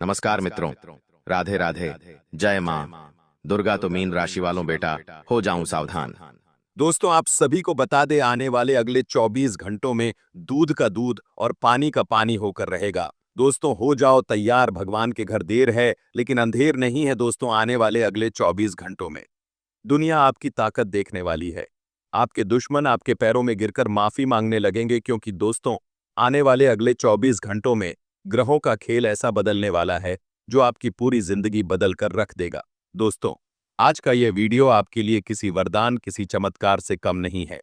नमस्कार मित्रों। राधे राधे। जय माँ दुर्गा। तो मीन राशि वालों बेटा, हो जाऊं सावधान। दोस्तों, आप सभी को बता दें, आने वाले अगले 24 घंटों में दूध का दूध और पानी का पानी होकर रहेगा। दोस्तों, हो जाओ तैयार, भगवान के घर देर है लेकिन अंधेर नहीं है। दोस्तों, आने वाले अगले 24 घंटों में दुनिया आपकी ताकत देखने वाली है। आपके दुश्मन आपके पैरों में गिरकर माफी मांगने लगेंगे, क्योंकि दोस्तों, आने वाले अगले 24 घंटों में ग्रहों का खेल ऐसा बदलने वाला है जो आपकी पूरी जिंदगी बदल कर रख देगा। दोस्तों, आज का यह वीडियो आपके लिए किसी वरदान, किसी चमत्कार से कम नहीं है।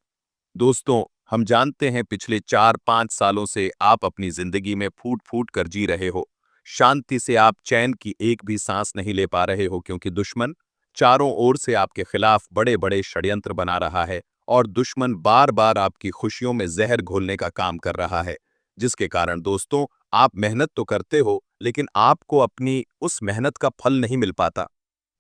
दोस्तों, हम जानते हैं पिछले 4-5 सालों से आप अपनी जिंदगी में फूट फूट कर जी रहे हो। शांति से आप चैन की एक भी सांस नहीं ले पा रहे हो, क्योंकि दुश्मन चारों ओर से आपके खिलाफ बड़े बड़े षड्यंत्र बना रहा है और दुश्मन बार बार आपकी खुशियों में जहर घोलने का काम कर रहा है। जिसके कारण दोस्तों, आप मेहनत तो करते हो लेकिन आपको अपनी उस मेहनत का फल नहीं मिल पाता।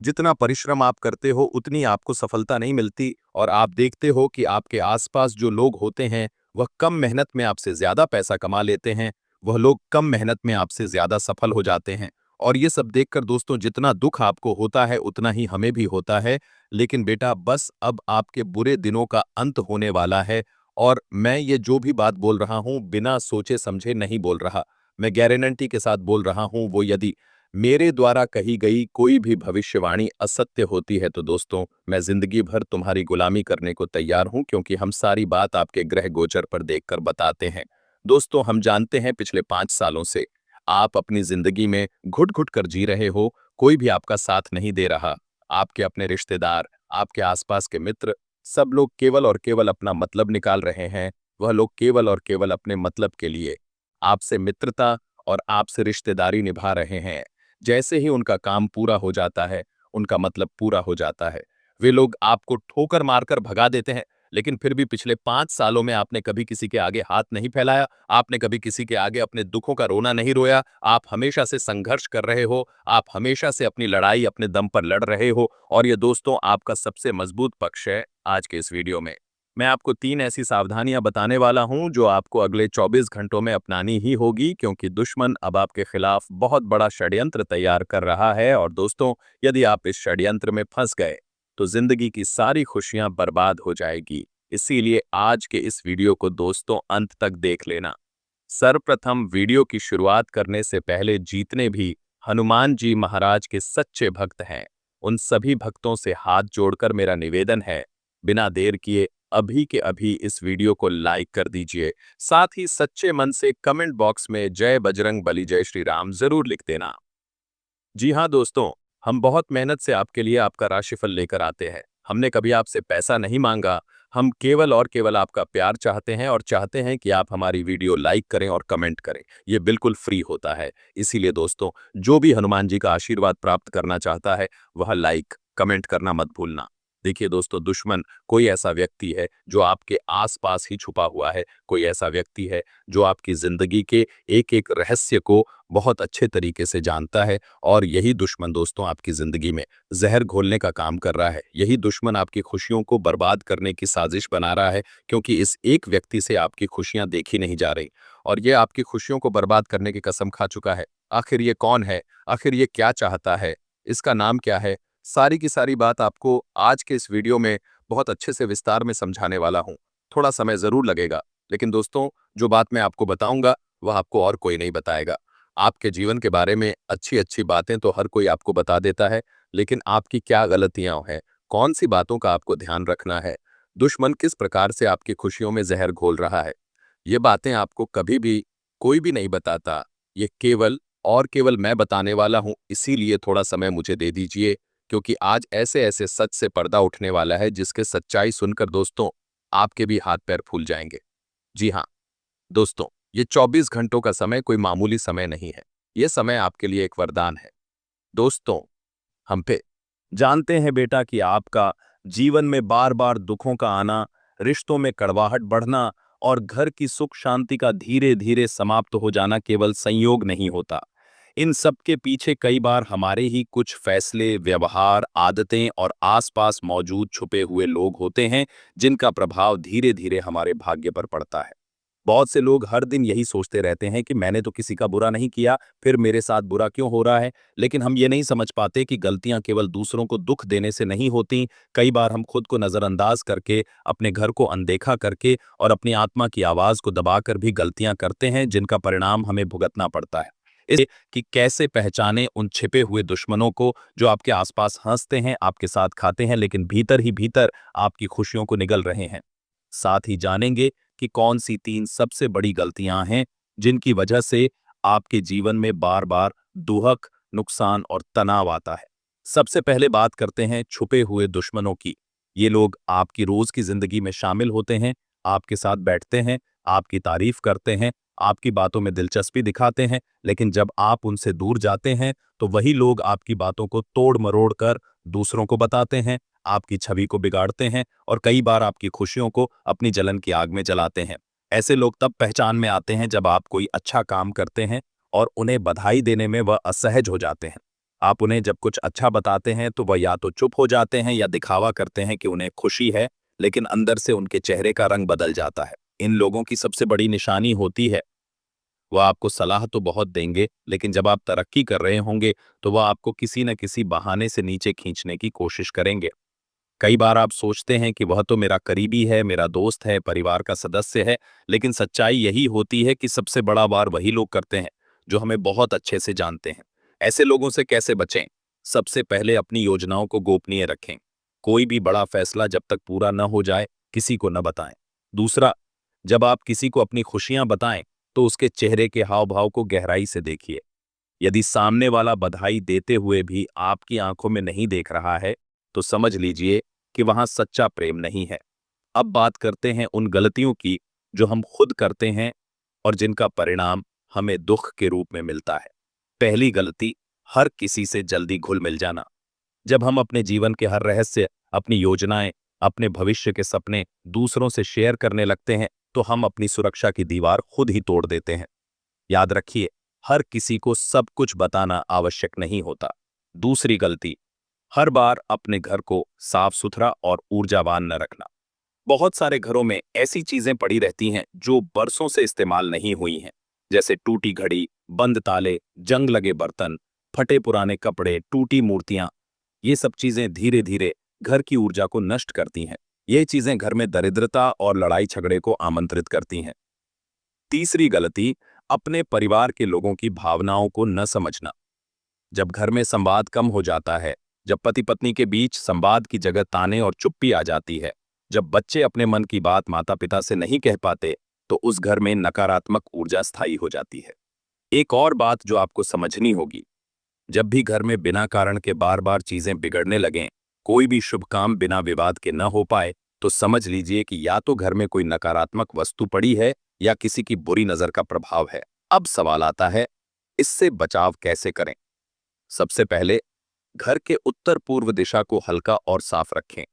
जितना परिश्रम आप करते हो उतनी आपको सफलता नहीं मिलती, और आप देखते हो कि आपके आसपास जो लोग होते हैं वह कम मेहनत में आपसे ज्यादा पैसा कमा लेते हैं। वह लोग कम मेहनत में आपसे ज्यादा सफल हो जाते हैं। और ये सब देखकर दोस्तों, जितना दुख आपको होता है उतना ही हमें भी होता है। लेकिन बेटा, बस अब आपके बुरे दिनों का अंत होने वाला है। और मैं ये जो भी बात बोल रहा हूं बिना सोचे समझे नहीं बोल रहा। मैं गारंटी के साथ बोल रहा हूं, वो यदि मेरे द्वारा कही गई कोई भी भविष्यवाणी असत्य होती है तो दोस्तों, मैं जिंदगी भर तुम्हारी गुलामी करने को तैयार हूं, क्योंकि हम सारी बात आपके ग्रह गोचर पर देखकर बताते हैं। दोस्तों, हम जानते हैं पिछले 5 सालों से आप अपनी जिंदगी में घुट घुट कर जी रहे हो। कोई भी आपका साथ नहीं दे रहा। आपके अपने रिश्तेदार, आपके आसपास के मित्र, सब लोग केवल और केवल अपना मतलब निकाल रहे हैं। वह लोग केवल और केवल अपने मतलब के लिए आपसे मित्रता और आपसे रिश्तेदारी निभा रहे हैं। जैसे ही उनका काम पूरा हो जाता है, उनका मतलब पूरा हो जाता है, वे लोग आपको ठोकर मारकर भगा देते हैं। लेकिन फिर भी पिछले 5 सालों में आपने कभी किसी के आगे हाथ नहीं फैलाया। आपने कभी किसी के आगे अपने दुखों का रोना नहीं रोया। आप हमेशा से संघर्ष कर रहे हो। आप हमेशा से अपनी लड़ाई अपने दम पर लड़ रहे हो। और ये दोस्तों, आपका सबसे मजबूत पक्ष है आज के इस वीडियो में। मैं आपको 3 ऐसी सावधानियां बताने वाला हूं जो आपको अगले 24 घंटों में अपनानी ही होगी, क्योंकि दुश्मन अब आपके खिलाफ बहुत बड़ा षड्यंत्र तैयार कर रहा है। और दोस्तों, यदि आप इस षड्यंत्र में फंस गए तो जिंदगी की सारी खुशियां बर्बाद हो जाएगी। इसीलिए आज के इस वीडियो को दोस्तों अंत तक देख लेना। सर्वप्रथम, वीडियो की शुरुआत करने से पहले जितने भी हनुमान जी महाराज के सच्चे भक्त हैं, उन सभी भक्तों से हाथ जोड़कर मेरा निवेदन है, बिना देर किए अभी के अभी इस वीडियो को लाइक कर दीजिए। साथ ही सच्चे मन से कमेंट बॉक्स में जय बजरंग बली, जय श्री राम जरूर लिख देना। जी हाँ दोस्तों, हम बहुत मेहनत से आपके लिए आपका राशिफल लेकर आते हैं। हमने कभी आपसे पैसा नहीं मांगा। हम केवल और केवल आपका प्यार चाहते हैं और चाहते हैं कि आप हमारी वीडियो लाइक करें और कमेंट करें। ये बिल्कुल फ्री होता है। इसीलिए दोस्तों, जो भी हनुमान जी का आशीर्वाद प्राप्त करना चाहता है वह लाइक कमेंट करना मत भूलना। देखिए दोस्तों, दुश्मन कोई ऐसा व्यक्ति है जो आपके आसपास ही छुपा हुआ है। कोई ऐसा व्यक्ति है जो आपकी जिंदगी के एक एक रहस्य को बहुत अच्छे तरीके से जानता है। और यही दुश्मन दोस्तों आपकी जिंदगी में जहर घोलने का काम कर रहा है। यही दुश्मन आपकी खुशियों को बर्बाद करने की साजिश बना रहा है, क्योंकि इस एक व्यक्ति से आपकी खुशियां देखी नहीं जा रही और ये आपकी खुशियों को बर्बाद करने की कसम खा चुका है। आखिर ये कौन है? आखिर ये क्या चाहता है? इसका नाम क्या है? सारी की सारी बात आपको आज के इस वीडियो में बहुत अच्छे से विस्तार में समझाने वाला हूं। थोड़ा समय जरूर लगेगा, लेकिन दोस्तों, जो बात मैं आपको बताऊंगा वह आपको और कोई नहीं बताएगा। आपके जीवन के बारे में अच्छी अच्छी बातें तो हर कोई आपको बता देता है, लेकिन आपकी क्या गलतियां हैं, कौन सी बातों का आपको ध्यान रखना है, दुश्मन किस प्रकार से आपकी खुशियों में जहर घोल रहा है, ये बातें आपको कभी भी कोई भी नहीं बताता। ये केवल और केवल मैं बताने वाला हूं। इसीलिए थोड़ा समय मुझे दे दीजिए, क्योंकि आज ऐसे ऐसे सच से पर्दा उठने वाला है जिसके सच्चाई सुनकर दोस्तों आपके भी हाथ पैर फूल जाएंगे। जी हाँ दोस्तों, ये 24 घंटों का समय कोई मामूली समय नहीं है। ये समय आपके लिए एक वरदान है। दोस्तों, हम पे जानते हैं बेटा कि आपका जीवन में बार बार दुखों का आना, रिश्तों में कड़वाहट बढ़ना और घर की सुख शांति का धीरे धीरे समाप्त हो जाना केवल संयोग नहीं होता। इन सब के पीछे कई बार हमारे ही कुछ फैसले, व्यवहार, आदतें और आसपास मौजूद छुपे हुए लोग होते हैं, जिनका प्रभाव धीरे धीरे हमारे भाग्य पर पड़ता है। बहुत से लोग हर दिन यही सोचते रहते हैं कि मैंने तो किसी का बुरा नहीं किया, फिर मेरे साथ बुरा क्यों हो रहा है। लेकिन हम ये नहीं समझ पाते कि गलतियां केवल दूसरों को दुख देने से नहीं होती। कई बार हम खुद को नजरअंदाज करके, अपने घर को अनदेखा करके और अपनी आत्मा की आवाज को दबाकर भी गलतियां करते हैं, जिनका परिणाम हमें भुगतना पड़ता है। इस कि कैसे पहचाने उन छिपे हुए दुश्मनों को जो आपके आसपास हंसते हैं, आपके साथ खाते हैं, लेकिन भीतर ही भीतर आपकी खुशियों को निगल रहे हैं। साथ ही जानेंगे कि कौन सी 3 सबसे बड़ी गलतियां हैं जिनकी वजह से आपके जीवन में बार बार दुहक, नुकसान और तनाव आता है। सबसे पहले बात करते हैं छुपे हुए दुश्मनों की। ये लोग आपकी रोज की जिंदगी में शामिल होते हैं, आपके साथ बैठते हैं, आपकी तारीफ करते हैं, आपकी बातों में दिलचस्पी दिखाते हैं, लेकिन जब आप उनसे दूर जाते हैं तो वही लोग आपकी बातों को तोड़ मरोड़ कर दूसरों को बताते हैं, आपकी छवि को बिगाड़ते हैं और कई बार आपकी खुशियों को अपनी जलन की आग में जलाते हैं। ऐसे लोग तब पहचान में आते हैं जब आप कोई अच्छा काम करते हैं और उन्हें बधाई देने में वह असहज हो जाते हैं। आप उन्हें जब कुछ अच्छा बताते हैं तो वह या तो चुप हो जाते हैं या दिखावा करते हैं कि उन्हें खुशी है, लेकिन अंदर से उनके चेहरे का रंग बदल जाता है। इन लोगों की सबसे बड़ी निशानी होती है, वह आपको सलाह तो बहुत देंगे, लेकिन जब आप तरक्की कर रहे होंगे तो वह आपको किसी न किसी बहाने से नीचे खींचने की कोशिश करेंगे। कई बार आप सोचते हैं कि वह तो मेरा करीबी है, मेरा दोस्त है, परिवार का सदस्य है, लेकिन सच्चाई यही होती है कि सबसे बड़ा वार वही लोग करते हैं जो हमें बहुत अच्छे से जानते हैं। ऐसे लोगों से कैसे बचें? सबसे पहले अपनी योजनाओं को गोपनीय रखें। कोई भी बड़ा फैसला जब तक पूरा न हो जाए, किसी को न बताएं। दूसरा, जब आप किसी को अपनी खुशियां बताएं, तो उसके चेहरे के हाव भाव को गहराई से देखिए। यदि सामने वाला बधाई देते हुए भी आपकी आंखों में नहीं देख रहा है, तो समझ लीजिए कि वहां सच्चा प्रेम नहीं है। अब बात करते हैं उन गलतियों की जो हम खुद करते हैं और जिनका परिणाम हमें दुख के रूप में मिलता है। पहली गलती, हर किसी से जल्दी घुल मिल जाना। जब हम अपने जीवन के हर रहस्य, अपनी योजनाएं, अपने भविष्य के सपने दूसरों से शेयर करने लगते हैं, तो हम अपनी सुरक्षा की दीवार खुद ही तोड़ देते हैं। याद रखिए, हर किसी को सब कुछ बताना आवश्यक नहीं होता। दूसरी गलती, हर बार अपने घर को साफ सुथरा और ऊर्जावान न रखना। बहुत सारे घरों में ऐसी चीजें पड़ी रहती हैं जो बरसों से इस्तेमाल नहीं हुई हैं, जैसे टूटी घड़ी, बंद ताले, जंग लगे बर्तन, फटे पुराने कपड़े, टूटी मूर्तियां। ये सब चीजें धीरे धीरे घर की ऊर्जा को नष्ट करती हैं। ये चीजें घर में दरिद्रता और लड़ाई झगड़े को आमंत्रित करती हैं। तीसरी गलती, अपने परिवार के लोगों की भावनाओं को न समझना। जब घर में संवाद कम हो जाता है, जब पति पत्नी के बीच संवाद की जगह ताने और चुप्पी आ जाती है, जब बच्चे अपने मन की बात माता पिता से नहीं कह पाते, तो उस घर में नकारात्मक ऊर्जा स्थायी हो जाती है। एक और बात जो आपको समझनी होगी, जब भी घर में बिना कारण के बार बार चीजें बिगड़ने लगें, कोई भी शुभ काम बिना विवाद के न हो पाए, तो समझ लीजिए कि या तो घर में कोई नकारात्मक वस्तु पड़ी है या किसी की बुरी नजर का प्रभाव है। अब सवाल आता है, इससे बचाव कैसे करें? सबसे पहले, घर के उत्तर पूर्व दिशा को हल्का और साफ रखें।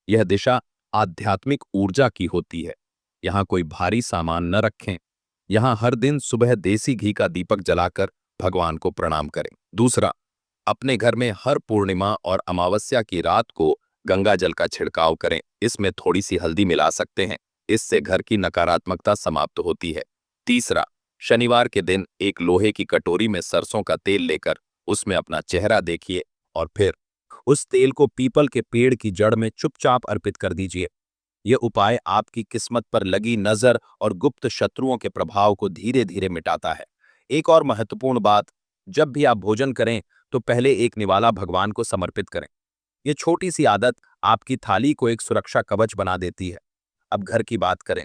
यह दिशा आध्यात्मिक ऊर्जा की होती है। यहां कोई भारी सामान न रखें। यहां हर दिन सुबह देसी घी का दीपक जलाकर भगवान को प्रणाम करें। दूसरा, अपने घर में हर पूर्णिमा और अमावस्या की रात को गंगा जल का छिड़काव करें। इसमें थोड़ी सी हल्दी मिला सकते हैं। इससे घर की नकारात्मकता समाप्त होती है। तीसरा, शनिवार के दिन एक लोहे की कटोरी में सरसों का तेल लेकर उसमें अपना चेहरा देखिए और फिर उस तेल को पीपल के पेड़ की जड़ में चुपचाप अर्पित कर दीजिए। यह उपाय आपकी किस्मत पर लगी नजर और गुप्त शत्रुओं के प्रभाव को धीरे धीरे मिटाता है। एक और महत्वपूर्ण बात, जब भी आप भोजन करें तो पहले एक निवाला भगवान को समर्पित करें। यह छोटी सी आदत आपकी थाली को एक सुरक्षा कवच बना देती है। अब घर की बात करें।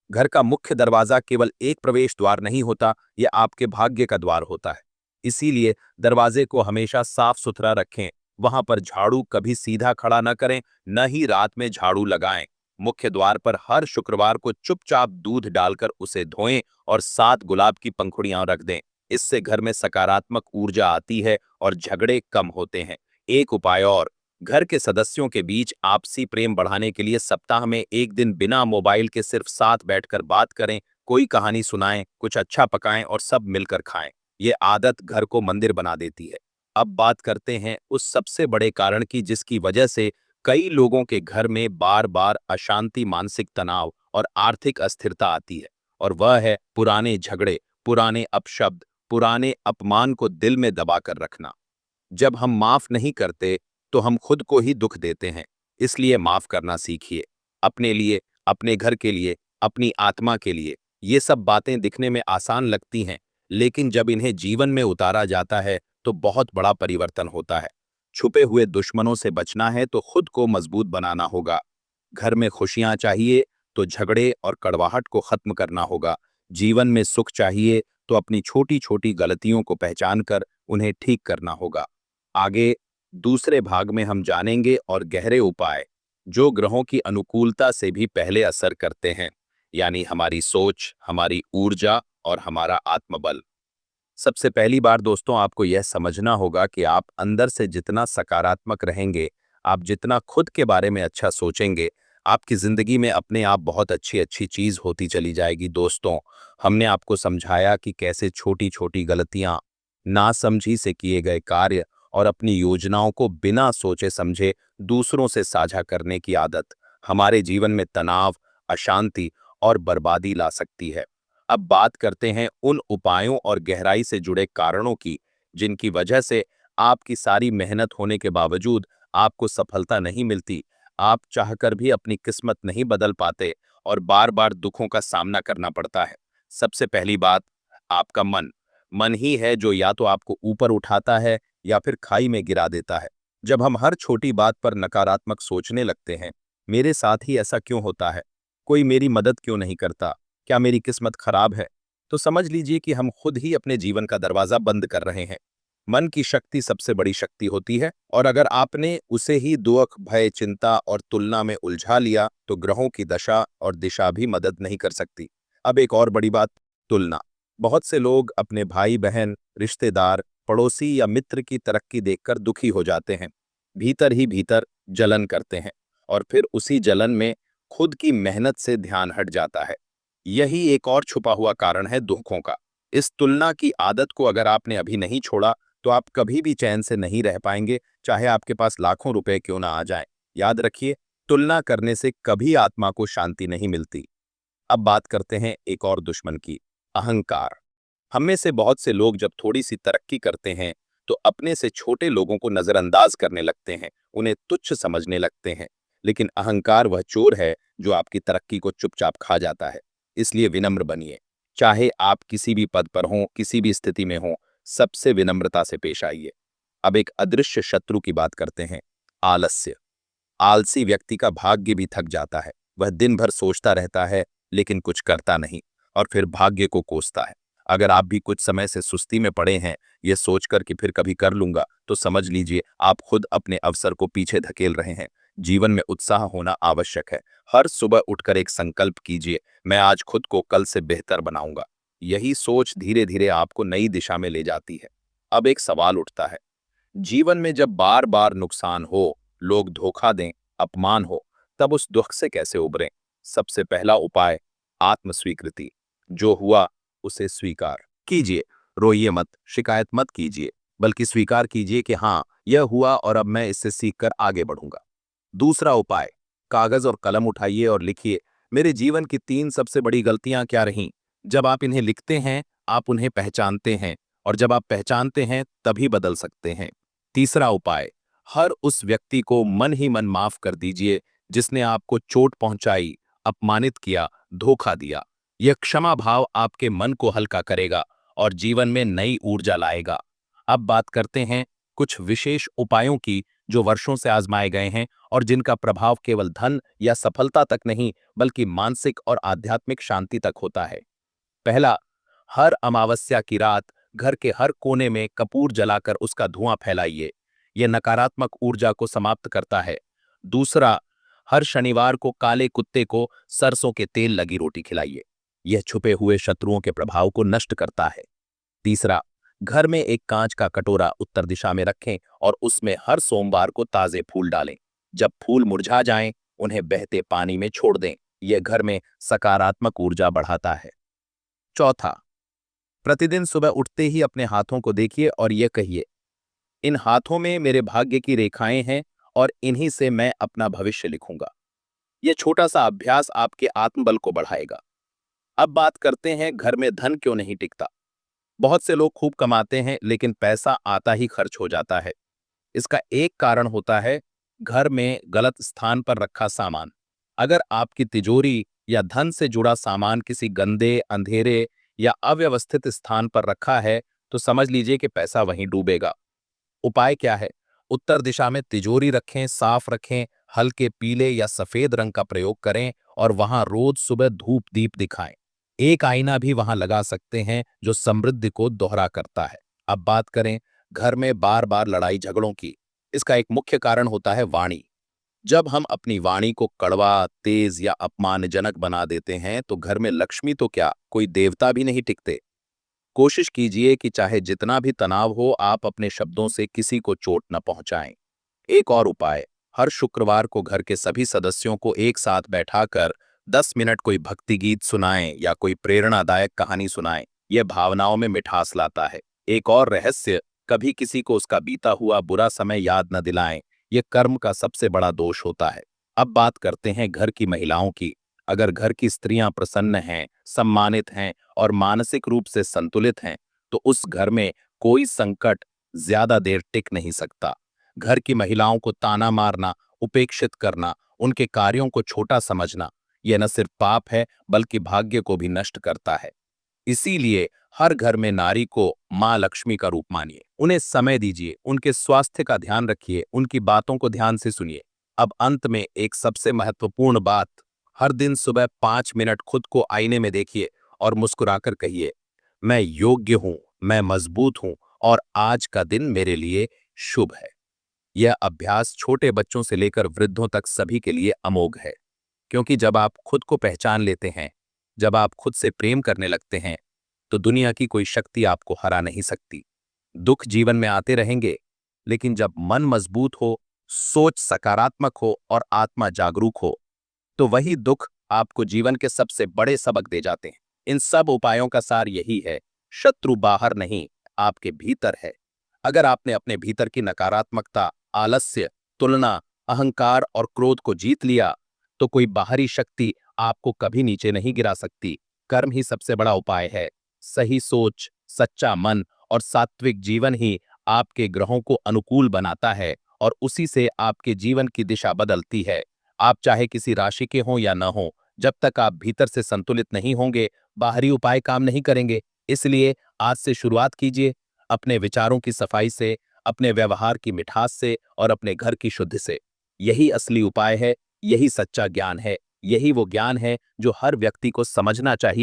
घर का मुख्य दरवाजा केवल एक प्रवेश द्वार नहीं होता, यह आपके भाग्य का द्वार होता है। इसीलिए दरवाजे को हमेशा साफ सुथरा रखें। वहां पर झाड़ू कभी सीधा खड़ा न करें, न ही रात में झाड़ू लगाएं। मुख्य द्वार पर हर शुक्रवार को चुपचाप दूध डालकर उसे धोएं और 7 गुलाब की पंखुड़ियां रख दें। इससे घर में सकारात्मक ऊर्जा आती है और झगड़े कम होते हैं। एक उपाय और, घर के सदस्यों के बीच आपसी प्रेम बढ़ाने के लिए सप्ताह में एक दिन बिना मोबाइल के सिर्फ साथ बैठकर बात करें। कोई कहानी सुनाएं, कुछ अच्छा पकाएं और सब मिलकर खाएं। ये आदत घर को मंदिर बना देती है। अब बात करते हैं उस सबसे बड़े कारण की जिसकी वजह से कई लोगों के घर में बार बार अशांति, मानसिक तनाव और आर्थिक अस्थिरता आती है, और वह है पुराने झगड़े, पुराने अपशब्द, पुराने अपमान को दिल में दबा कर रखना। जब हम माफ नहीं करते तो हम खुद को ही दुख देते हैं। इसलिए माफ करना सीखिए, अपने लिए, अपने घर के लिए, अपनी आत्मा के लिए। ये सब बातें दिखने में आसान लगती हैं, लेकिन जब इन्हें जीवन में उतारा जाता है तो बहुत बड़ा परिवर्तन होता है। छुपे हुए दुश्मनों से बचना है तो खुद को मजबूत बनाना होगा। घर में खुशियां चाहिए तो झगड़े और कड़वाहट को खत्म करना होगा। जीवन में सुख चाहिए तो अपनी छोटी छोटी गलतियों को पहचान कर उन्हें ठीक करना होगा। आगे दूसरे भाग में हम जानेंगे और गहरे उपाय जो ग्रहों की अनुकूलता से भी पहले असर करते हैं, यानी हमारी सोच, हमारी ऊर्जा और हमारा आत्मबल। सबसे पहली बार दोस्तों आपको यह समझना होगा कि आप अंदर से जितना सकारात्मक रहेंगे, आप जितना खुद के बारे में अच्छा सोचेंगे, आपकी जिंदगी में अपने आप बहुत अच्छी अच्छी चीज होती चली जाएगी। दोस्तों, हमने आपको समझाया कि कैसे छोटी छोटी गलतियां, नासमझी से किए गए कार्य और अपनी योजनाओं को बिना सोचे समझे दूसरों से साझा करने की आदत हमारे जीवन में तनाव, अशांति और बर्बादी ला सकती है। अब बात करते हैं उन उपायों और गहराई से जुड़े कारणों की, जिनकी वजह से आपकी सारी मेहनत होने के बावजूद आपको सफलता नहीं मिलती, आप चाहकर भी अपनी किस्मत नहीं बदल पाते और बार बार दुखों का सामना करना पड़ता है। सबसे पहली बात, आपका मन। मन ही है जो या तो आपको ऊपर उठाता है या फिर खाई में गिरा देता है। जब हम हर छोटी बात पर नकारात्मक सोचने लगते हैं, मेरे साथ ही ऐसा क्यों होता है, कोई मेरी मदद क्यों नहीं करता, क्या मेरी किस्मत खराब है, तो समझ लीजिए कि हम खुद ही अपने जीवन का दरवाजा बंद कर रहे हैं। मन की शक्ति सबसे बड़ी शक्ति होती है और अगर आपने उसे ही दुख, भय, चिंता और तुलना में उलझा लिया तो ग्रहों की दशा और दिशा भी मदद नहीं कर सकती। अब एक और बड़ी बात, तुलना। बहुत से लोग अपने भाई बहन, रिश्तेदार, पड़ोसी या मित्र की तरक्की देखकर दुखी हो जाते हैं, भीतर ही भीतर जलन करते हैं और फिर उसी जलन में खुद की मेहनत से ध्यान हट जाता है। यही एक और छुपा हुआ कारण है दुखों का। इस तुलना की आदत को अगर आपने अभी नहीं छोड़ा तो आप कभी भी चैन से नहीं रह पाएंगे, चाहे आपके पास लाखों रुपए क्यों ना आ जाएं। याद रखिए, तुलना करने से कभी आत्मा को शांति नहीं मिलती। अब बात करते हैं एक और दुश्मन की, अहंकार। हम में से बहुत से लोग जब थोड़ी सी तरक्की करते हैं तो अपने से छोटे लोगों को नजरअंदाज करने लगते हैं, उन्हें तुच्छ समझने लगते हैं। लेकिन अहंकार वह चोर है जो आपकी तरक्की को चुपचाप खा जाता है। इसलिए विनम्र बनिए, चाहे आप किसी भी पद पर हों, किसी भी स्थिति में हों, सबसे विनम्रता से पेश आइए। अब एक अदृश्य शत्रु की बात करते हैं, आलस्य। आलसी व्यक्ति का भाग्य भी थक जाता है। वह दिन भर सोचता रहता है लेकिन कुछ करता नहीं और फिर भाग्य को कोसता है। अगर आप भी कुछ समय से सुस्ती में पड़े हैं, यह सोचकर कि फिर कभी कर लूंगा, तो समझ लीजिए आप खुद अपने अवसर को पीछे धकेल रहे हैं। जीवन में उत्साह होना आवश्यक है। हर सुबह उठकर एक संकल्प कीजिए, मैं आज खुद को कल से बेहतर बनाऊंगा। यही सोच धीरे धीरे आपको नई दिशा में ले जाती है। अब एक सवाल उठता है, जीवन में जब बार बार नुकसान हो, लोग धोखा दें, अपमान हो, तब उस दुख से कैसे उबरें? सबसे पहला उपाय, आत्मस्वीकृति। जो हुआ उसे स्वीकार कीजिए। रोइए मत, शिकायत मत कीजिए, बल्कि स्वीकार कीजिए कि हाँ, यह हुआ और अब मैं इससे सीखकर आगे बढ़ूंगा। दूसरा उपाय, कागज और कलम उठाइए और लिखिए, मेरे जीवन की 3 सबसे बड़ी गलतियां क्या रहीं। जब आप इन्हें लिखते हैं, आप उन्हें पहचानते हैं और जब आप पहचानते हैं तभी बदल सकते हैं। तीसरा उपाय, हर उस व्यक्ति को मन ही मन माफ कर दीजिए जिसने आपको चोट पहुंचाई, अपमानित किया, धोखा दिया। यह क्षमा भाव आपके मन को हल्का करेगा और जीवन में नई ऊर्जा लाएगा। अब बात करते हैं कुछ विशेष उपायों की जो वर्षों से आजमाए गए हैं और जिनका प्रभाव केवल धन या सफलता तक नहीं बल्कि मानसिक और आध्यात्मिक शांति तक होता है। पहला, हर अमावस्या की रात घर के हर कोने में कपूर जलाकर उसका धुआं फैलाइए। यह नकारात्मक ऊर्जा को समाप्त करता है। दूसरा, हर शनिवार को काले कुत्ते को सरसों के तेल लगी रोटी खिलाइए। यह छुपे हुए शत्रुओं के प्रभाव को नष्ट करता है। तीसरा, घर में एक कांच का कटोरा उत्तर दिशा में रखें और उसमें हर सोमवार को ताजे फूल डालें। जब फूल मुरझा जाएं, उन्हें बहते पानी में छोड़ दें। यह घर में सकारात्मक ऊर्जा बढ़ाता है। चौथा, प्रतिदिन सुबह उठते ही अपने हाथों को देखिए और यह कहिए, इन हाथों में मेरे भाग्य की रेखाएं हैं और इन्हीं से मैं अपना भविष्य लिखूंगा। यह छोटा सा अभ्यास आपके आत्मबल को बढ़ाएगा। अब बात करते हैं घर में धन क्यों नहीं टिकता। बहुत से लोग खूब कमाते हैं लेकिन पैसा आता ही खर्च हो जाता है। इसका एक कारण होता है घर में गलत स्थान पर रखा सामान। अगर आपकी तिजोरी या धन से जुड़ा सामान किसी गंदे, अंधेरे या अव्यवस्थित स्थान पर रखा है, तो समझ लीजिए कि पैसा वहीं डूबेगा। उपाय क्या है? उत्तर दिशा में तिजोरी रखें, साफ रखें, हल्के पीले या सफेद रंग का प्रयोग करें और वहां रोज सुबह धूप दीप दिखाएं। एक आईना भी वहां लगा सकते हैं जो समृद्धि को दोहरा करता है। अब बात करें घर में बार बार लड़ाई झगड़ों की। इसका एक मुख्य कारण होता है वाणी। जब हम अपनी वाणी को कड़वा, तेज या अपमानजनक बना देते हैं तो घर में लक्ष्मी तो क्या, कोई देवता भी नहीं टिकते। कोशिश कीजिए कि चाहे जितना भी तनाव हो, आप अपने शब्दों से किसी को चोट न पहुंचाएं। एक और उपाय, हर शुक्रवार को घर के सभी सदस्यों को एक साथ बैठाकर 10 मिनट कोई भक्ति गीत सुनाएं या कोई प्रेरणादायक कहानी सुनाएं। यह भावनाओं में मिठास लाता है। एक और रहस्य, कभी किसी को उसका बीता हुआ बुरा समय याद न दिलाएं। यह कर्म का सबसे बड़ा दोष होता है। अब बात करते हैं घर की महिलाओं की। अगर घर की स्त्रियां प्रसन्न हैं, सम्मानित हैं और मानसिक रूप से संतुलित हैं, तो उस घर में कोई संकट ज्यादा देर टिक नहीं सकता। घर की महिलाओं को ताना मारना, उपेक्षित करना, उनके कार्यों को छोटा समझना, यह न सिर्फ पाप है बल्कि भाग्य को भी नष्ट करता है। इसीलिए हर घर में नारी को मां लक्ष्मी का रूप मानिए। उन्हें समय दीजिए, उनके स्वास्थ्य का ध्यान रखिए, उनकी बातों को ध्यान से सुनिए। अब अंत में एक सबसे महत्वपूर्ण बात, हर दिन सुबह 5 मिनट खुद को आईने में देखिए और मुस्कुराकर कहिए, मैं योग्य हूं, मैं मजबूत हूं और आज का दिन मेरे लिए शुभ है। यह अभ्यास छोटे बच्चों से लेकर वृद्धों तक सभी के लिए अमोघ है। क्योंकि जब आप खुद को पहचान लेते हैं, जब आप खुद से प्रेम करने लगते हैं, तो दुनिया की कोई शक्ति आपको हरा नहीं सकती। दुख जीवन में आते रहेंगे, लेकिन जब मन मजबूत हो, सोच सकारात्मक हो और आत्मा जागरूक हो, तो वही दुख आपको जीवन के सबसे बड़े सबक दे जाते हैं। इन सब उपायों का सार यही है, शत्रु बाहर नहीं, आपके भीतर है। अगर आपने अपने भीतर की नकारात्मकता, आलस्य, तुलना, अहंकार और क्रोध को जीत लिया, तो कोई बाहरी शक्ति आपको कभी नीचे नहीं गिरा सकती। कर्म ही सबसे बड़ा उपाय है। सही सोच, सच्चा मन और सात्विक जीवन ही आपके ग्रहों को अनुकूल बनाता है और उसी से आपके जीवन की दिशा बदलती है। आप चाहे किसी राशि के हों या न हों, जब तक आप भीतर से संतुलित नहीं होंगे, बाहरी उपाय काम नहीं करेंगे। इसलिए आज से शुरुआत कीजिए, अपने विचारों की सफाई से, अपने व्यवहार की मिठास से और अपने घर की शुद्धि से। यही असली उपाय है, यही सच्चा ज्ञान है, यही वो ज्ञान है जो हर व्यक्ति को समझना चाहिए।